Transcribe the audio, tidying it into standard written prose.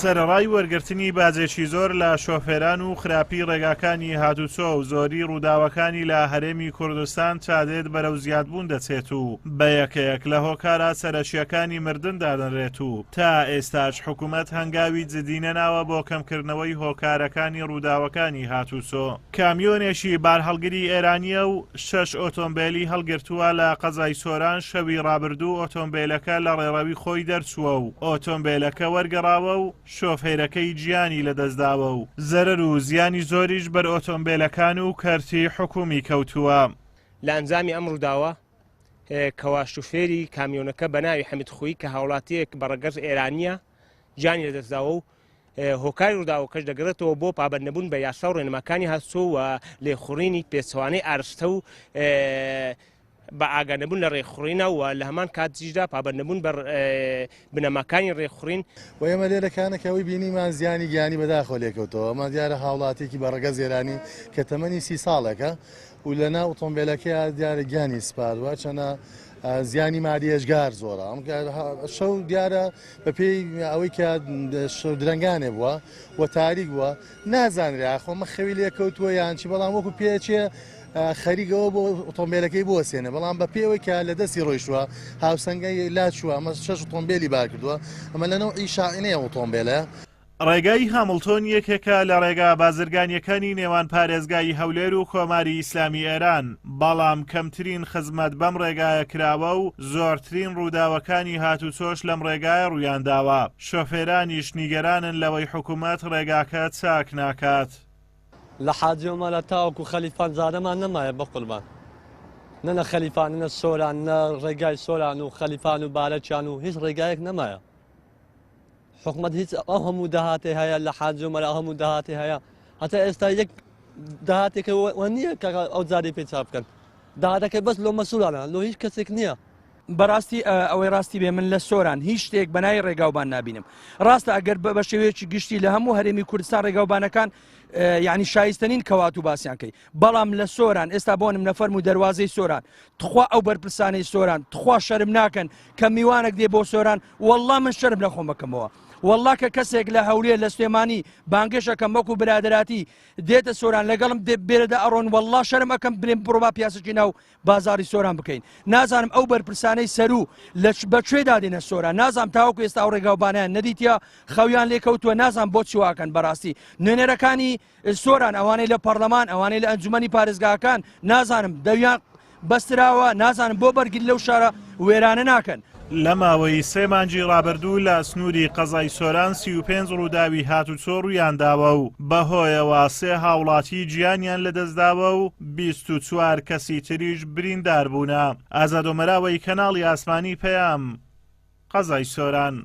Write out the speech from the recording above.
سەرەڕای وەرگرتنی باجێکی زۆر لە شۆفێران و خراپی ڕێگاکانی هاتوچۆ و زۆری ڕووداوەکانی لە هەرێمی کوردستان چادێت بەرەو زیادبوون دەچێت و بە یەکەیەک لە هۆکارە سەرەکیەکانی مردن دادەنرێت و تا ئێستاش حکوومەت هەنگاوی جدی نەناوە بۆ کەمکردنەوەی هۆکارەکانی ڕووداوەکانی هاتوچۆ. کامیۆنێکی بارهەڵگری ئێرانیە و 6 ئۆتۆمبیلی هەڵگرتووە لە قەزای سۆران شەوی ڕابردوو ئۆتۆمبیلەکە لە ڕێڕەوی خۆی دەرچووە و ئۆتۆمبیلەکە وەرگەڕاوە و شۆفێرەکەی گیانی لەدەستداوە و زەرەر و زیانی زۆریش بەر ئۆتۆمبیلەکان و کەرتی حکومی کەوتووە. لە ئەنجامی ئەم ڕووداوە کەوا شوفێری کامیۆنەکە بە ناوی حەمید خوی کە هاوڵاتیەک بەڕێگەز ئێرانیە گیانی لەدەستداوە و هۆکاری ڕووداوەکەش دەگرێتەوە بۆ پابەندنەبوون بە یاسا و ڕێنماکانی هاتوچۆ و لێخوڕینی پێچەوانەی ئاراستە و بە ئاگاداربوون لە ڕێکخوڕینە و لە هەمان کاتیشدا پابەندنەبوون بە بنەماکانی ڕێکخوڕین. و ئێمە لێرەکانەکەوەی بینیمان زیانی گیانی بەداخۆ لێکەوتەوە. ئەمە دیارە هاوڵاتێکی بەڕێگەز ئێرانی کە تەمەنی 30 ساڵێکە و لەنا ئۆتۆمبیلەکەی دیارە گیانی سپاروە چەنە زیانی مادیێژگار زۆرە. شەو دیارە بە پێی ئەوەی کە درەنگانێ بووە و تاریک بووە نازانرا خۆمە خەوی لێکەوتووە یانچی، بەڵام وەکو پێچێ خەریکەوە بۆ ئۆتۆمبیلەکەی بوەسێنە، بەڵام بە پێوەی کە لە دەستی ڕۆیشتووە هاوسەنگی لاچووە. ئەمە 6 ئۆتۆمبیلی بار کردووە. ئەمە لەنەوە ئیشاعینەیە ئۆتۆمبیلە. ڕێگای هامڵتۆن یەکێکە لە ڕێگا بازرگانیەکانی نێوان پارێزگای هەولێر و کۆماری ئیسلامی ئێران، بەڵام کەمترین خزمەت بەم ڕێگایە کراوە و زۆرترین ڕووداوەکانی هاتوچۆش لەم ڕێگایە ڕوویانداوە. شۆفێرانیش نیگەرانن لەوەی حکوومەت ڕێگاکە چاک ناکات. لە حاجۆمە لە تاوەکو خەلیفان زادەمان نەمایە بە قوربان، نە خەلیفان نە سۆران نە ڕێگای سۆران و خەلیفان و بارەچیان و هیچ ڕێگایەک نەمایە. حکوومەت هیچ ئەو هەموو داهاتی هەیە لە حاجۆمە لە هەموو داهاتی هەیە، هەتا ئێستا یەک داهاتێکە نییە کە ئەو جارێ پێ چاپ بکەن. داهاتەکە بەس لۆ مەسوولانە، لۆ هیچ کەسێک نییە. بەڕاستی ئەوەی ڕاستی بێ من لە سۆران هیچ شتێک بەنای ڕێگاوبان نبینم. ڕاستە ئەگەر بە شێوەیەکی گشتی لە هەموو هەرێمی کوردستان ڕێگاوبانەکان یعنی شایستەنین کەوات و باسییانکەی، بەڵام لە سۆران ئێستا بۆنم نەفەرم و دەواازەی سۆران تخوا ئەو بەرپرسانەی سۆران تخوا شەرم ناکەن کە میوانێک دێ بۆ سۆران. وەڵڵا من شەرم لە خۆم بکەمەوە. وەڵڵا کە کەسێک لە هەولێر لە سلێمانی بانگێشەکەم وەکو برادراتی دێتە سۆران لەگەڵم بێرەدا ئەڕۆن، وەڵڵا شەرم ئەەکەم برێن بڕۆبا پیاسەکی ناو بازاری سۆران بکەین. نازانم ئەو بەرپرسانەی سەرو بەکوێدا دێنە سۆران، نازانم تاوەکو ئێستا ئەو ڕێگاوبانیان نەدیتە خەویان لێکەوتووە، نازانم بۆ چیواکەن. بەڕاستی نوێنەرەکانی سۆران ئەوانەی لە پەرلەمان ئەوانەی لە ئەنجومەنی پارێزگاکان نازانم دەویان بەستراوە، نازانم بۆ بەرگیت لەو شارە وێرانە ناکەن. لە ماوەی 3 مانگی ڕابردوو لە سنووری قەزای سۆران 35 ڕووداوی هاتوچۆ ڕوویانداوە و بەهۆیەوە 3 هاوڵاتی گیانیان لەدەستداوە و 24 کەسی تریش بریندار بوونە. ئازادۆمەراوەی کەناڵی ئاسمانی پەیام، قەزای سۆران.